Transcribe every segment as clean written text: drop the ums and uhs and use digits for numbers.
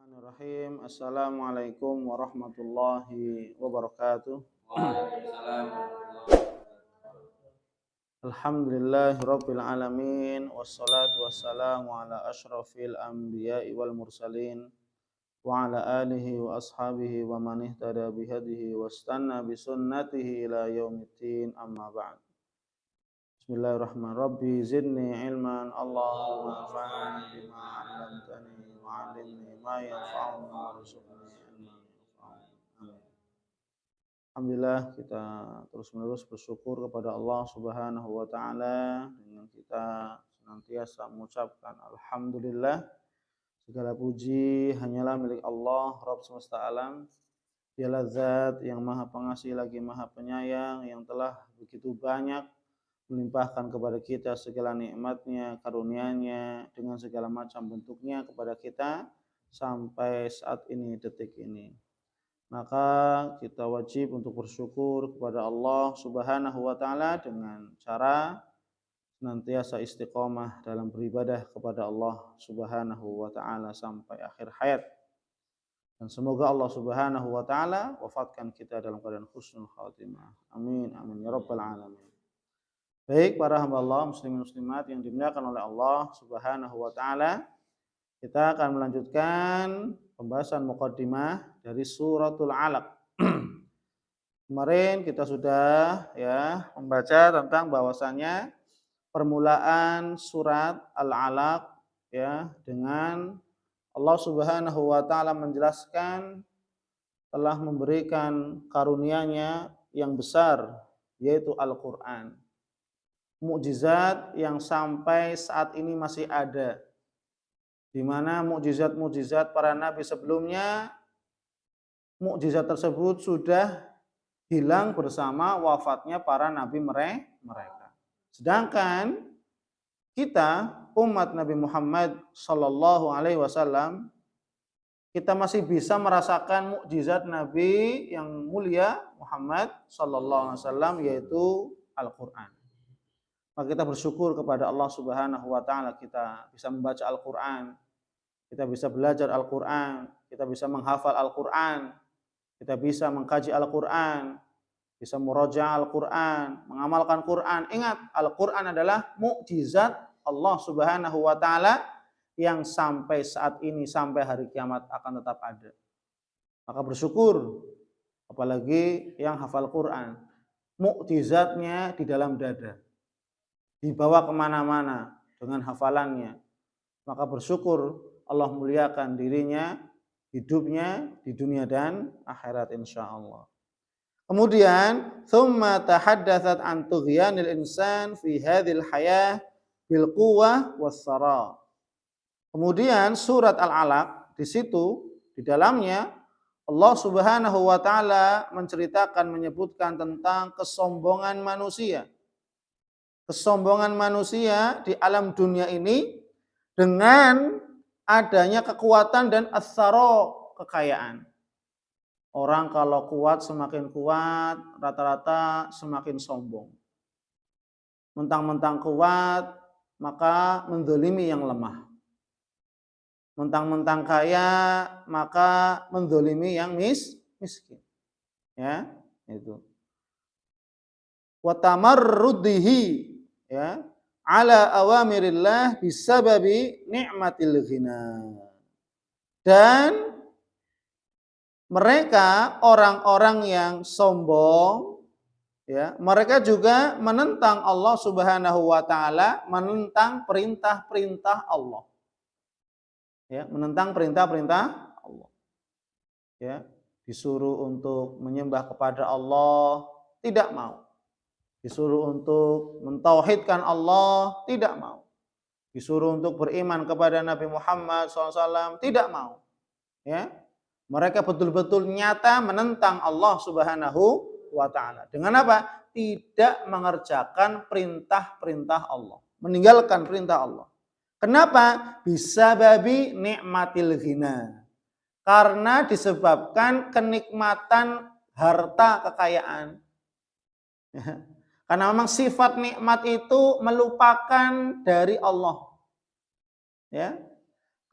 Bismillahirrahmanirrahim. Assalamualaikum warahmatullahi wabarakatuh. Waalaikumsalam warahmatullahi wabarakatuh. Alhamdulillahirabbil alamin wassalatu wassalamu ala asyrafil anbiya'i wal mursalin wa ala alihi wa ashabihi wa man ihtada bihadihi wastanna bisunnatihi ila yaumiddin amma ba'd. Bismillahirrahmanirrahim. Rabbi zidni ilman Allahumma anfa'ni bima 'allamtani wa 'allimni ma yanfa'uni warzuqni ilman yanfa'uni. Amin. Alhamdulillah kita terus-menerus bersyukur kepada Allah Subhanahu wa taala dengan kita senantiasa mengucapkan alhamdulillah. Segala puji hanyalah milik Allah Rabb semesta alam. Dialah zat yang Maha Pengasih lagi Maha Penyayang yang telah begitu banyak melimpahkan kepada kita segala nikmatnya, karunia-Nya dengan segala macam bentuknya kepada kita sampai saat ini, detik ini. Maka kita wajib untuk bersyukur kepada Allah Subhanahu wa taala dengan cara senantiasa istiqomah dalam beribadah kepada Allah Subhanahu wa taala sampai akhir hayat. Dan semoga Allah Subhanahu wa taala wafatkan kita dalam keadaan husnul khatimah. Amin amin ya rabbal alamin. Baik para hamba Allah muslimin muslimat yang dimuliakan oleh Allah Subhanahu wa taala, kita akan melanjutkan pembahasan muqaddimah dari suratul Alaq. Kemarin kita sudah membaca tentang bahwasannya permulaan surat Al-Alaq dengan Allah Subhanahu wa taala menjelaskan telah memberikan karunia-Nya yang besar yaitu Al-Qur'an. Mukjizat yang sampai saat ini masih ada, di mana mukjizat-mukjizat para nabi sebelumnya, mukjizat tersebut sudah hilang bersama wafatnya para nabi mereka. Sedangkan kita umat Nabi Muhammad sallallahu alaihi wasallam, kita masih bisa merasakan mukjizat Nabi yang mulia Muhammad sallallahu alaihi wasallam yaitu Al-Qur'an. Maka kita bersyukur kepada Allah Subhanahu wa taala kita bisa membaca Al-Qur'an, kita bisa belajar Al-Qur'an, kita bisa menghafal Al-Qur'an, kita bisa mengkaji Al-Qur'an, bisa murajaah Al-Qur'an, mengamalkan Qur'an. Ingat, Al-Qur'an adalah mukjizat Allah Subhanahu wa taala yang sampai saat ini sampai hari kiamat akan tetap ada. Maka bersyukur apalagi yang hafal Qur'an. Mukjizatnya di dalam dada, dibawa kemana-mana dengan hafalannya. Maka bersyukur Allah muliakan dirinya, hidupnya di dunia dan akhirat insyaallah. Kemudian thumma tahaddatsat an tughyanil insan fi hadhil hayah bil quwwah was-sara. Kemudian surat Al-Alaq di situ di dalamnya Allah Subhanahu wa taala menceritakan menyebutkan tentang kesombongan manusia. Kesombongan manusia di alam dunia ini dengan adanya kekuatan dan as-sara, kekayaan. Orang kalau kuat semakin kuat, rata-rata semakin sombong. Mentang-mentang kuat, maka menzalimi yang lemah. Mentang-mentang kaya, maka menzalimi yang miskin. Ya, itu. Wa tamarrudihi ala awamirillah bisababi ni'matil ghina. Dan mereka orang-orang yang sombong, mereka juga menentang Allah Subhanahu wa taala, menentang perintah-perintah Allah. Menentang perintah-perintah Allah. Disuruh untuk menyembah kepada Allah, tidak mau. Disuruh untuk mentauhidkan Allah, tidak mau. Disuruh untuk beriman kepada Nabi Muhammad SAW, tidak mau. Mereka betul-betul nyata menentang Allah Subhanahu wa ta'ala. Dengan apa? Tidak mengerjakan perintah-perintah Allah. Meninggalkan perintah Allah. Kenapa? Bisababi ni'matil ghina. Karena disebabkan kenikmatan harta kekayaan. Karena memang sifat nikmat itu melupakan dari Allah.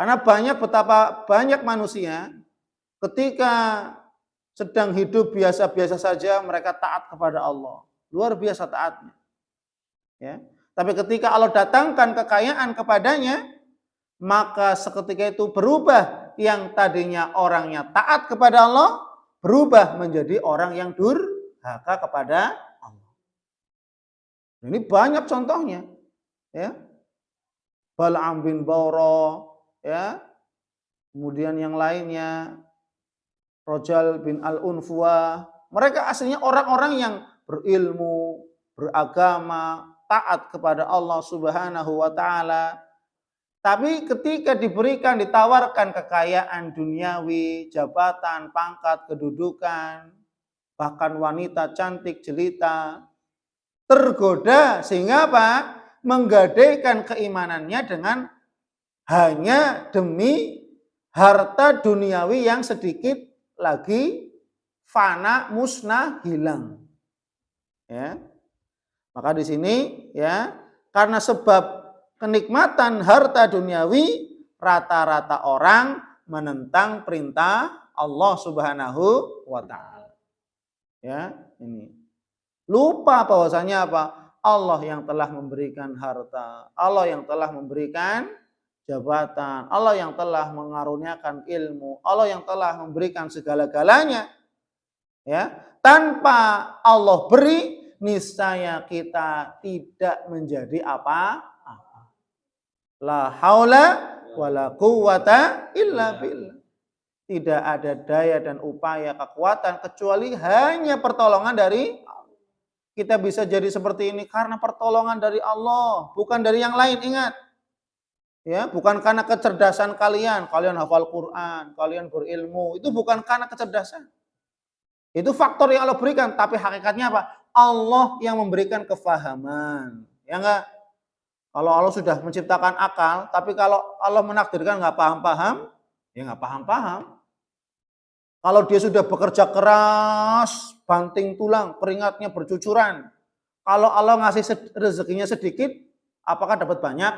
Karena betapa banyak manusia ketika sedang hidup biasa-biasa saja mereka taat kepada Allah. Luar biasa taatnya. Ya. Tapi ketika Allah datangkan kekayaan kepadanya, maka seketika itu berubah yang tadinya orangnya taat kepada Allah, berubah menjadi orang yang durhaka kepada Allah. Ini banyak contohnya. Ya. Bal'am bin Bawra, ya. Kemudian yang lainnya, Rajal bin Al-Unfuwa. Mereka aslinya orang-orang yang berilmu, beragama, taat kepada Allah Subhanahu wa taala. Tapi ketika ditawarkan kekayaan duniawi, jabatan, pangkat, kedudukan, bahkan wanita cantik jelita, tergoda sehingga apa? Menggadaikan keimanannya dengan hanya demi harta duniawi yang sedikit lagi fana, musnah, hilang. Ya. Maka di sini ya, karena sebab kenikmatan harta duniawi, rata-rata orang menentang perintah Allah Subhanahu wa taala. Ya, ini. Lupa bahwasanya apa? Allah yang telah memberikan harta, Allah yang telah memberikan jabatan, Allah yang telah mengaruniakan ilmu, Allah yang telah memberikan segala-galanya. Ya, tanpa Allah beri, niscaya kita tidak menjadi apa-apa. La haula wala quwwata illa billah. Tidak ada daya dan upaya kekuatan kecuali hanya pertolongan dari Allah. Kita bisa jadi seperti ini karena pertolongan dari Allah, bukan dari yang lain, ingat. Ya, bukan karena kecerdasan kalian hafal Quran, kalian berilmu, itu bukan karena kecerdasan. Itu faktor yang Allah berikan, tapi hakikatnya apa? Allah yang memberikan kefahaman. Ya enggak? Kalau Allah sudah menciptakan akal, tapi kalau Allah menakdirkan nggak paham-paham, ya nggak paham-paham. Kalau dia sudah bekerja keras, banting tulang, keringatnya bercucuran. Kalau Allah ngasih rezekinya sedikit, apakah dapat banyak?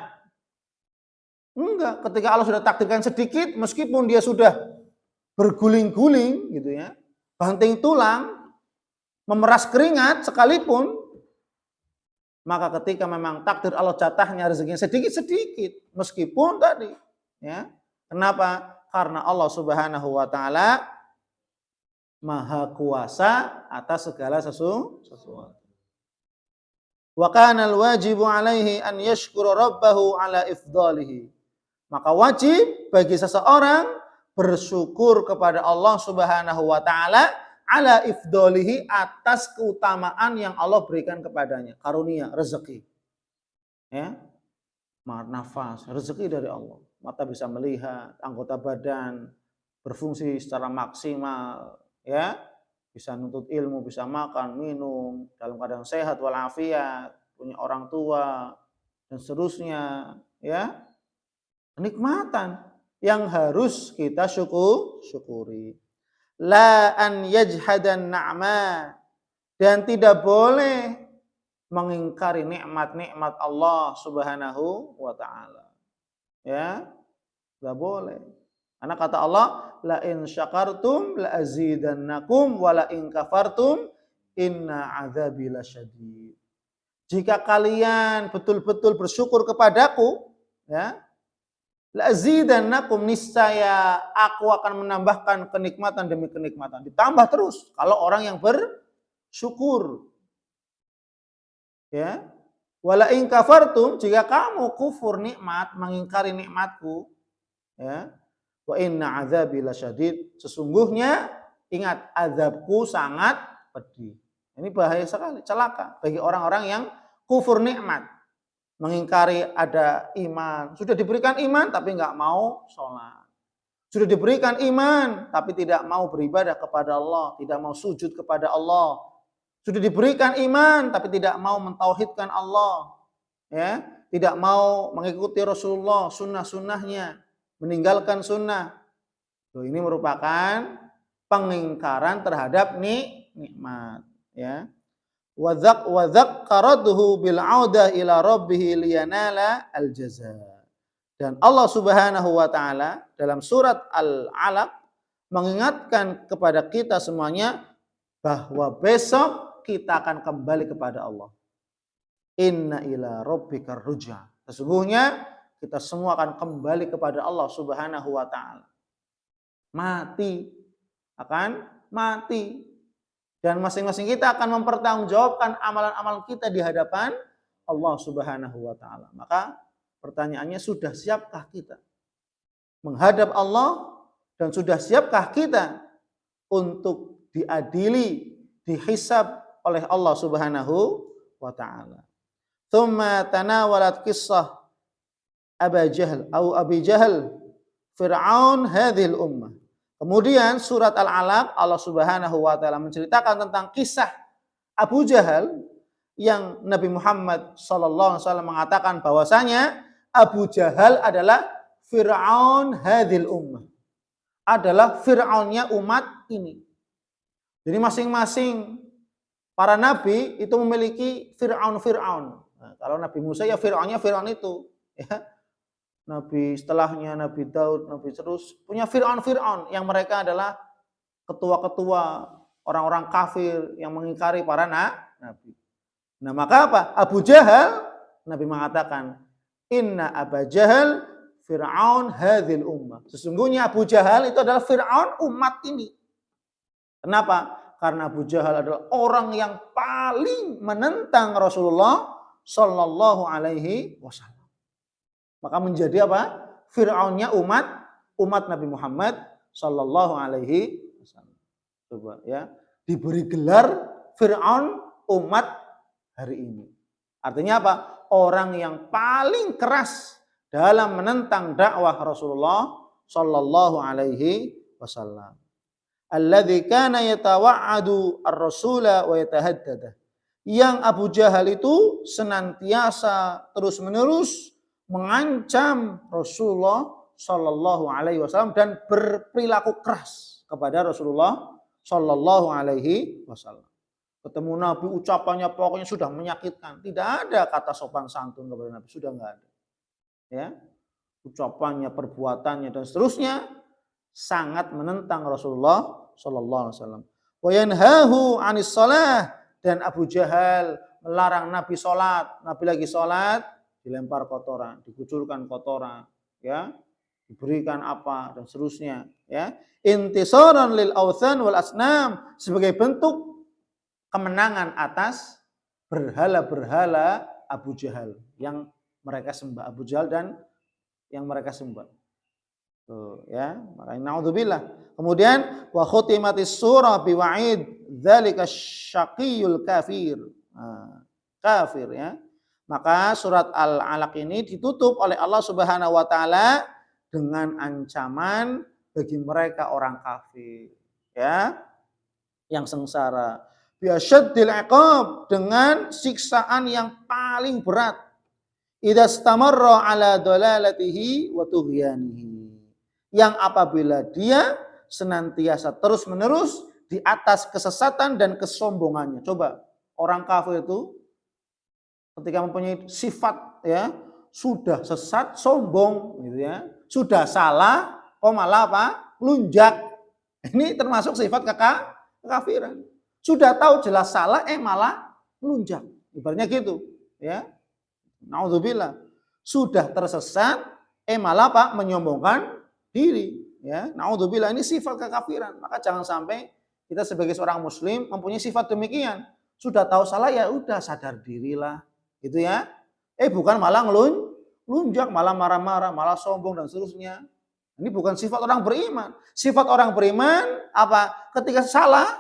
Enggak. Ketika Allah sudah takdirkan sedikit, meskipun dia sudah berguling-guling, gitu ya, banting tulang, memeras keringat sekalipun, maka ketika memang takdir Allah jatahnya rezekinya sedikit-sedikit, meskipun tadi, ya. Kenapa? Karena Allah Subhanahu wa taala Maha kuasa atas segala sesuatu. Wa kana al-wajibu alaihi an yashkura rabbahu ala ifdalihi. Maka wajib bagi seseorang bersyukur kepada Allah Subhanahu wa taala ala ifdalihi atas keutamaan yang Allah berikan kepadanya, karunia, rezeki. Ya. Nafas, rezeki dari Allah. Mata bisa melihat, anggota badan berfungsi secara maksimal, ya, bisa nuntut ilmu, bisa makan, minum, dalam keadaan sehat walafiat, punya orang tua dan seterusnya, ya. Kenikmatan yang harus kita syukuri. La an yajhadan na'ma, dan tidak boleh mengingkari nikmat-nikmat Allah Subhanahu wa taala. Ya, enggak boleh. Karena kata Allah, la in syakartum la azidannakum wa la in kafartum inna adzabi lasyadid. Jika kalian betul-betul bersyukur kepadaku, ya, la azidannakum, niscaya aku akan menambahkan kenikmatan demi kenikmatan. Ditambah terus kalau orang yang bersyukur. Ya. Wala in kafartum, jika kamu kufur nikmat, mengingkari nikmatku, ya. Wa inna adzabi lasyadid, sesungguhnya ingat azabku sangat pedih. Ini bahaya sekali, celaka bagi orang-orang yang kufur nikmat, mengingkari ada iman. Sudah diberikan iman tapi enggak mau sholat. Sudah diberikan iman tapi tidak mau beribadah kepada Allah, tidak mau sujud kepada Allah. Sudah diberikan iman tapi tidak mau mentauhidkan Allah, ya, tidak mau mengikuti Rasulullah, sunnah-sunnahnya, meninggalkan sunnah. Ini merupakan pengingkaran terhadap nikmat, ya. Wa dzakkarahu bil audah ila rabbih liyanala al jaza. Dan Allah Subhanahu wa taala dalam surat Al-Alaq mengingatkan kepada kita semuanya bahwa besok kita akan kembali kepada Allah. Inna ila rabbikar ruj'a. Sesungguhnya kita semua akan kembali kepada Allah Subhanahu wa taala. Mati, akan mati. Dan masing-masing kita akan mempertanggungjawabkan amalan-amalan kita di hadapan Allah Subhanahu wa taala. Maka pertanyaannya, sudah siapkah kita menghadap Allah dan sudah siapkah kita untuk diadili, dihisab oleh Allah Subhanahu wa taala. Tsumma tanawalat qissah Abi Jahal Fir'aun hadhil ummah. Kemudian surat Al-Alaq Allah Subhanahu wa taala menceritakan tentang kisah Abu Jahal yang Nabi Muhammad sallallahu alaihi wasallam mengatakan bahwasanya Abu Jahal adalah Fir'aun hadhil ummah. Adalah Fir'aunnya umat ini. Jadi masing-masing para nabi itu memiliki Fir'aun. Nah, kalau Nabi Musa ya Fir'aunnya Fir'aun itu, ya. Nabi setelahnya Nabi Daud, Nabi terus punya Fir'aun yang mereka adalah ketua-ketua orang-orang kafir yang mengingkari para nabi. Nah, maka apa? Abu Jahal, Nabi mengatakan, Inna Aba Jahal Fir'aun hadhil ummah. Sesungguhnya Abu Jahal itu adalah Fir'aun umat ini. Kenapa? Karena Abu Jahal adalah orang yang paling menentang Rasulullah Sallallahu Alaihi Wasallam. Maka menjadi apa? Fir'aunnya umat Nabi Muhammad Sallallahu Alaihi Wasallam. Coba ya, diberi gelar Fir'aun umat hari ini. Artinya apa? Orang yang paling keras dalam menentang dakwah Rasulullah Sallallahu Alaihi Wasallam. Alladzi kana yatawa'adu ar-rasula wa yatahaddada. Yang Abu Jahal itu senantiasa terus-menerus mengancam Rasulullah Sallallahu Alaihi Wasallam dan berperilaku keras kepada Rasulullah Sallallahu Alaihi Wasallam. Ketemu Nabi ucapannya pokoknya sudah menyakitkan. Tidak ada kata sopan santun kepada Nabi, sudah enggak ada. Ya, ucapannya, perbuatannya dan seterusnya sangat menentang Rasulullah Sallallahu Alaihi Wasallam. Wa yanhahu 'anis shalah, dan Abu Jahal melarang Nabi sholat. Nabi lagi sholat, dilempar kotoran, dikucurkan kotoran, ya, diberikan apa dan seterusnya, ya. Intisaran lil authan wal asnam, sebagai bentuk kemenangan atas berhala-berhala Abu Jahal yang mereka sembah, Abu Jahal dan yang mereka sembah. Tuh, ya, makanya naudzubillah. Kemudian wa khutimatis surah biwa'id dzalika syaqiyul kafir. Nah, kafir, ya. Maka surat Al-Alaq ini ditutup oleh Allah Subhanahu wa taala dengan ancaman bagi mereka orang kafir, ya, yang sengsara. Biasyaddil iqab, dengan siksaan yang paling berat. Idza istamarra ala dalalatihi wa tughyanihi. Yang apabila dia senantiasa terus-menerus di atas kesesatan dan kesombongannya. Coba, orang kafir itu ketika mempunyai sifat, ya, sudah sesat, sombong gitu, ya. Sudah salah, malah apa? Lunjak. Ini termasuk sifat kekafiran. Sudah tahu jelas salah, malah melunjak. Ibaratnya gitu, ya. Naudzubillah. Sudah tersesat, malah apa? Menyombongkan diri, ya. Naudzubillah, ini sifat kekafiran. Maka jangan sampai kita sebagai seorang muslim mempunyai sifat demikian. Sudah tahu salah, ya udah sadar dirilah, gitu ya. Bukan malah ngelunjak, malah marah-marah, malah sombong dan seterusnya. Ini bukan sifat orang beriman. Sifat orang beriman apa? Ketika salah,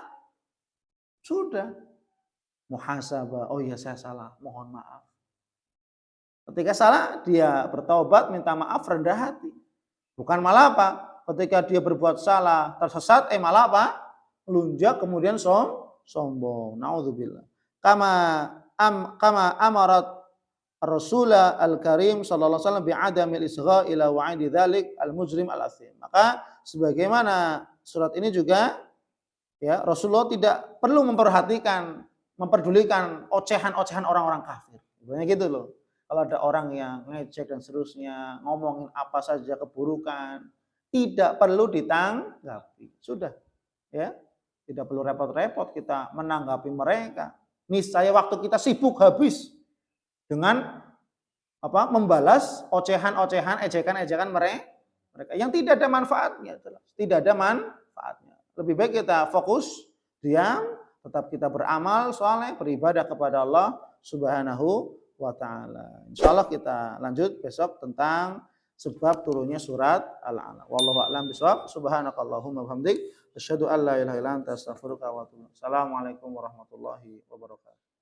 sudah muhasabah. Oh iya, saya salah, mohon maaf. Ketika salah, dia bertaubat, minta maaf, rendah hati. Bukan malah apa? Ketika dia berbuat salah, tersesat, malah apa? Lunjak, kemudian sombong. Naudzubillah. Kama amarat Rasulullah Al-Karim sallallahu alaihi wasallam bi'adamil isgha ila wa'idi dzalik al-mujrim al-athim. Maka sebagaimana surat ini juga, ya, Rasulullah tidak perlu memperhatikan, memperdulikan ocehan-ocehan orang-orang kafir. Sebenarnya gitu loh. Kalau ada orang yang ngejek dan seterusnya, ngomongin apa saja keburukan, tidak perlu ditanggapi. Sudah, ya. Tidak perlu repot-repot kita menanggapi mereka. Niscaya waktu kita sibuk habis dengan membalas ocehan-ocehan, ejekan-ejekan mereka yang tidak ada manfaatnya, tidak ada manfaatnya. Lebih baik kita fokus, diam, tetap kita beramal soleh, beribadah kepada Allah Subhanahu wa taala. Insyaallah kita lanjut besok tentang sebab turunnya surat Al-Alaq. Wallahu a'lam bishawab. Subhanakallahumma wa bihamdik, asyhadu an la ilaha illa anta, astaghfiruka wa atubu ilaik. Assalamualaikum warahmatullahi wabarakatuh.